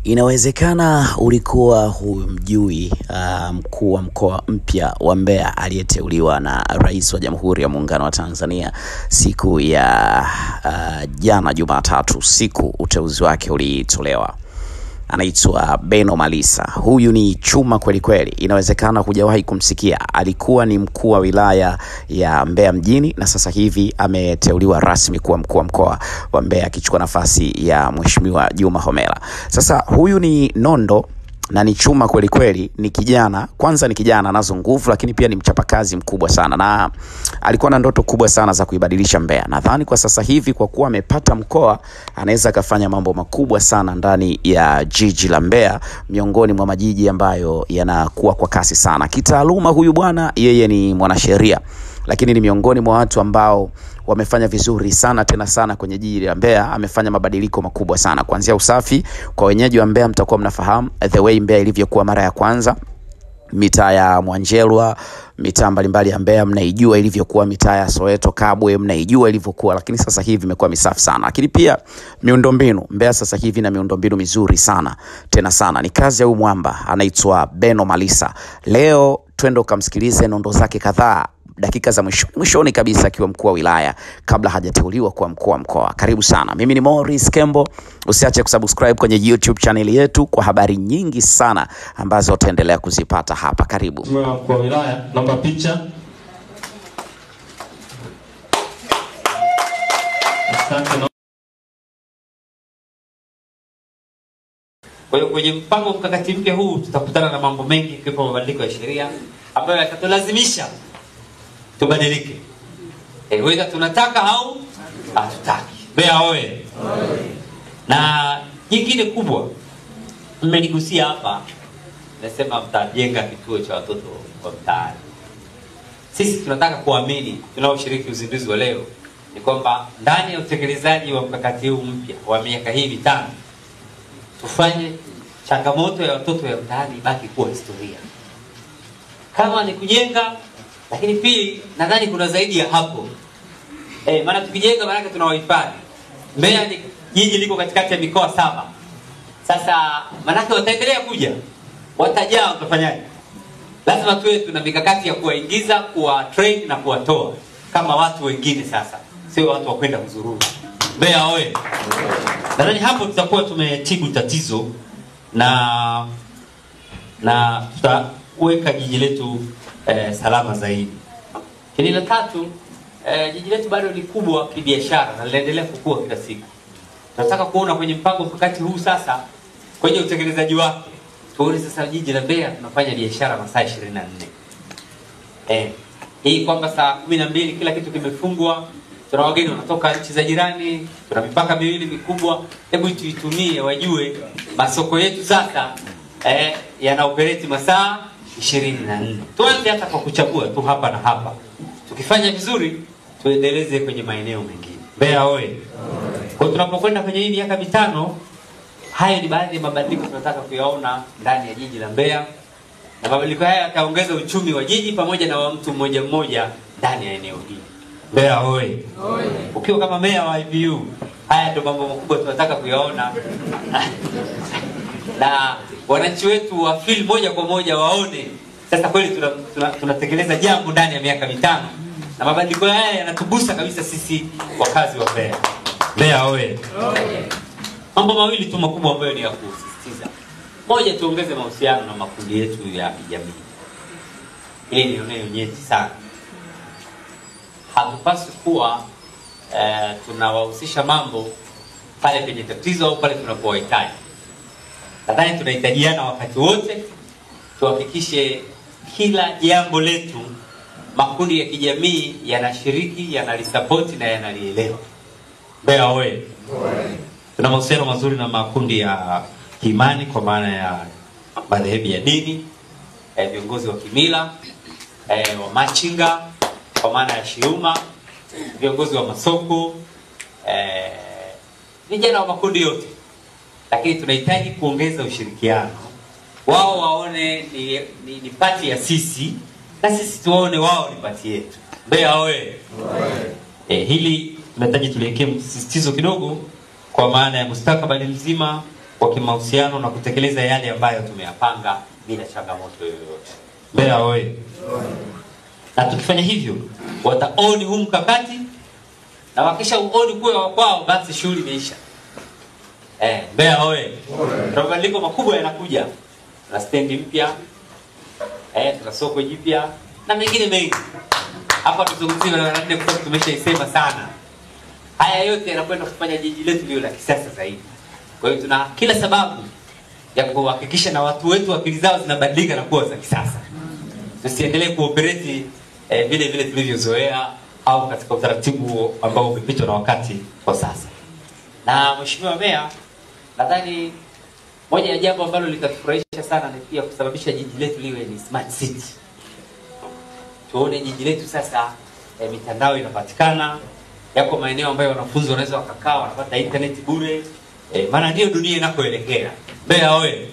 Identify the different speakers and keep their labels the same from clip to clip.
Speaker 1: Inawezekana ulikuwa humjui mkuu wa mkoa mpya wa Mbeya aliyeteuliwa na Rais wa Jamhuri ya Muungano wa Tanzania siku ya jana Jumatatu, siku uteuzi wake ulitolewa. Anaitwa Beno Malisa. Huyu ni chuma kweli kweli. Inawezekana hujawahi kumsikia. Alikuwa ni mkuu wa wilaya ya Mbeya mjini na sasa hivi ameteuliwa rasmi kuwa mkuu wa mkoa wa Mbeya akichukua nafasi ya Mheshimiwa Juma Homera. Sasa huyu ni nondo na ni chuma kweli kweli, ni kijana. Kwanza ni kijana anazo nguvu, lakini pia ni mchapakazi mkubwa sana na alikuwa na ndoto kubwa sana za kuibadilisha Mbeya. Nadhani kwa sasa hivi kwa kuwa amepata mkoa, anaweza kufanya mambo makubwa sana ndani ya jiji la Mbeya, miongoni mwa majiji ambayo yanakuwa kwa kasi sana. Kitaaluma huyu bwana, yeye ni mwanasheria, lakini ni miongoni mwa watu ambao wamefanya vizuri sana tena sana kwenye jiji la Mbeya. Amefanya mabadiliko makubwa sana, kuanzia usafi. Kwa wenyeji wa Mbeya mtakuwa mnafahamu the way Mbeya ilivyokuwa mara ya kwanza. Mitaa ya Mwanjelwa, mitaa mbalimbali ya Mbeya mnaijua ilivyokuwa, mitaa ya Soweto, Kabwe mnaijua ilivyokuwa, lakini sasa hivi imekuwa misafi sana. Lakini pia miundombinu, Mbeya sasa hivi na miundombinu mizuri sana tena sana. Ni kazi ya huyu mwamba anaitwa Beno Malisa. Leo twende kumsikilize nondo zake kadhaa, dakika za mwishoni kabisa akiwa mkuu wa wilaya kabla hajateuliwa kuwa mkuu wa mkoa. Karibu sana. Mimi ni Morris Kembo. Usiache kusubscribe kwenye YouTube channel yetu kwa habari nyingi sana ambazo utaendelea kuzipata hapa. Karibu.
Speaker 2: Mkuu wa wilaya, namba picha. Asante.
Speaker 3: Kwa hiyo kwenye mpango mkakati mpya huu tutakutana na mambo mengi kwa mabadiliko ya sheria ambayo yatatulazimisha tubadilike. Whether tunataka au hatutaki. Mbeya oye. Na nyingine kubwa mmenigusia hapa, nasema mtajenga kituo cha watoto wa mtaani. Sisi tunataka kuamini, tunaoshiriki uzinduzi wa leo, ni kwamba ndani ya utekelezaji wa mkakati huu mpya wa miaka hii mitano, tufanye changamoto ya watoto ya mtaani ibaki kuwa historia. Kama ni kujenga, lakini pili nadhani kuna zaidi ya hapo. Maana tukijenga maana tunawahifadhi. Mbeya ni jiji liko katikati ya mikoa 7. Sasa maana wataendelea kuja, watajaa, utafanyaje? Lazima tuwe tuna mikakati ya kuwaingiza, kuwa train na kuwatoa kama watu wengine sasa. Sio watu wa kwenda kuzururu. Mbeya oye. Nadhani hapo tutakuwa tumetibu tatizo na tutaweka jiji letu salama zaidi. Hili la tatu, jiji letu bado ni kubwa kibiashara na linaendelea kukua kila siku. Tunataka kuona kwenye mpango mkakati huu sasa, kwenye utekelezaji wake, tuone sasa jiji la Mbeya tunafanya biashara masaa 24. Hii kwamba saa 12 kila kitu kimefungwa, tuna wageni wanatoka nchi za jirani, tuna mipaka miwili mikubwa. Hebu tuitumie wajue masoko yetu sasa yana operate masaa 24. Tuanze hata kwa kuchagua tu hapa na hapa. Tukifanya vizuri tuendeleze kwenye maeneo mengine. Mbeya oye. Kwa tunapokwenda kwenye hii miaka mitano, hayo ni baadhi ya mabadiliko tunataka kuyaona ndani ya jiji la Mbeya. Na mabadiliko haya yataongeza uchumi wa jiji pamoja na wa mtu mmoja mmoja ndani ya eneo hili. Mbeya oye. Ukiwa kama meya wa IPU, haya ndio mambo makubwa tunataka kuyaona. Na wananchi wetu wa feel moja kwa moja waone sasa kweli tunatekeleza jambo ndani ya miaka mitano. Na mabadiliko haya yanatugusa kabisa sisi wakazi wa Mbeya. Mbeya oye. Mambo mawili tu makubwa ambayo ni ya kusisitiza. Moja, tuongeze mahusiano na makundi yetu ya kijamii. Ile ni eneo nyeti sana. Hatupaswi kuwa tunawahusisha mambo pale penye tatizo au pale tunapowahitaji. Nadhani tunahitajiana wakati wote, tuhakikishe kila jambo letu makundi ya kijamii yanashiriki, yanalisapoti na yanalielewa. Mbeya oye. Tuna mahusiano mazuri na makundi ya kiimani kwa maana ya madhehebu ya dini, viongozi wa kimila, wa machinga kwa maana ya shiuma, viongozi wa masoko, vijana wa makundi yote. Lakini tunahitaji kuongeza ushirikiano. Wao waone ni pati ya sisi na sisi tuone wao ni pati yetu. Mbeya oye. Hili tunahitaji tuliwekee msisitizo kidogo kwa maana ya mustakabali mzima kwa kimahusiano na kutekeleza yale ambayo tumeyapanga bila changamoto yoyote. Mbeya oye! Na tukifanya hivyo wataoni huu mkakati, na wakisha uoni kuwa kwao, basi shughuli imeisha. Mbeya oye! Mabadiliko makubwa yanakuja. Na stendi mpya, tuna soko jipya na mengine mengi. Hapa tuzungumzie na nne kwa tumeshaisema sana. Haya yote yanakwenda kufanya jiji letu liwe la kisasa zaidi. Kwa hiyo tuna kila sababu ya kuhakikisha na watu wetu akili zao zinabadilika na kuwa za kisasa. Tusiendelee kuoperate vile vile tulivyozoea au katika utaratibu ambao umepitwa na wakati kwa sasa. Na Mheshimiwa Meya, nadhani moja ya jambo ambalo litatufurahisha sana ni pia kusababisha jiji letu liwe ni smart city. Tuone jiji letu sasa mitandao inapatikana, yako maeneo ambayo wanafunzi wanaweza wakakaa wanapata internet bure. Maana ndio dunia inakoelekea. Mbeya oye!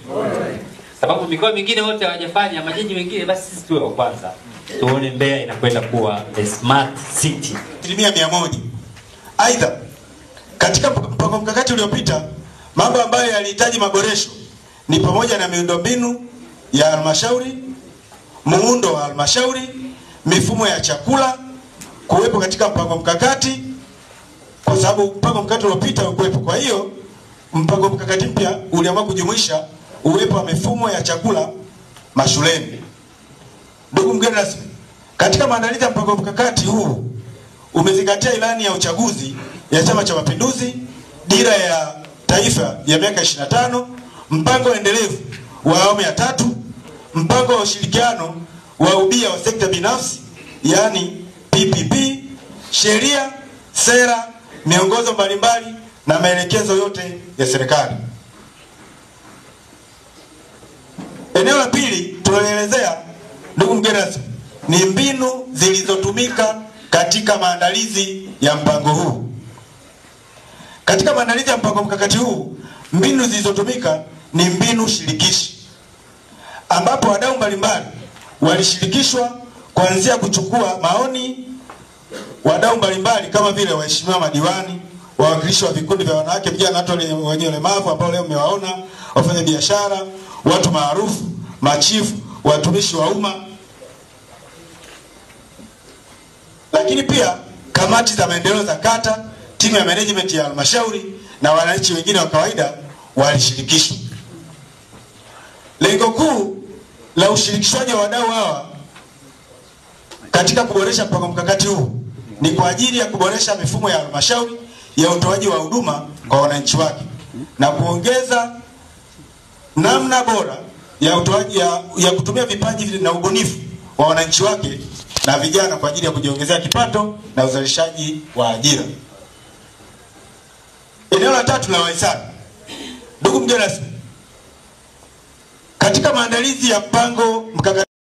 Speaker 3: Sababu mikoa mingine wote hawajafanya, majiji mengine, basi sisi tuwe wa kwanza. Tuone Mbeya inakwenda kuwa a smart city
Speaker 4: 100%. Aidha, katika mpango mkakati uliopita, mambo ambayo yalihitaji maboresho ni pamoja na miundombinu ya halmashauri, muundo wa halmashauri, mifumo ya chakula kuwepo katika mpango mkakati, kwa sababu mpango mkakati uliopita ukuwepo. Kwa hiyo mpango mkakati mpya uliamua kujumuisha uwepo wa mifumo ya chakula mashuleni. Ndugu mgeni rasmi, katika maandalizi ya mpango mkakati huu umezingatia ilani ya uchaguzi ya Chama cha Mapinduzi, dira ya taifa ya miaka 25, mpango endelevu wa awamu ya 3, mpango wa ushirikiano wa ubia wa sekta binafsi yani PPP, sheria, sera, miongozo mbalimbali na maelekezo yote ya serikali. Eneo la pili tunalielezea, ndugu mgeni rasmi, ni mbinu zilizotumika katika maandalizi ya mpango huu. Katika maandalizi ya mpango mkakati huu, mbinu zilizotumika ni mbinu shirikishi, ambapo wadau mbalimbali walishirikishwa kuanzia kuchukua maoni wadau mbalimbali kama vile waheshimiwa madiwani, wawakilishi wa vikundi vya wanawake, vijana, watu wenye ulemavu ambao leo mmewaona, wafanya biashara, watu maarufu, machifu, watumishi wa umma, lakini pia kamati za maendeleo za kata, timu ya management ya halmashauri na wananchi wengine wa kawaida walishirikishwa. Lengo kuu la ushirikishwaji wa wadau hawa katika kuboresha mpango mkakati huu ni kwa ajili ya kuboresha mifumo ya halmashauri ya utoaji wa huduma kwa wananchi wake na kuongeza namna bora ya utoaji ya kutumia vipaji na ubunifu wa wananchi wake na vijana kwa ajili ya kujiongezea kipato na uzalishaji wa ajira. Eneo la tatu la wahisani, ndugu mgeni rasmi, katika maandalizi ya mpango mkakati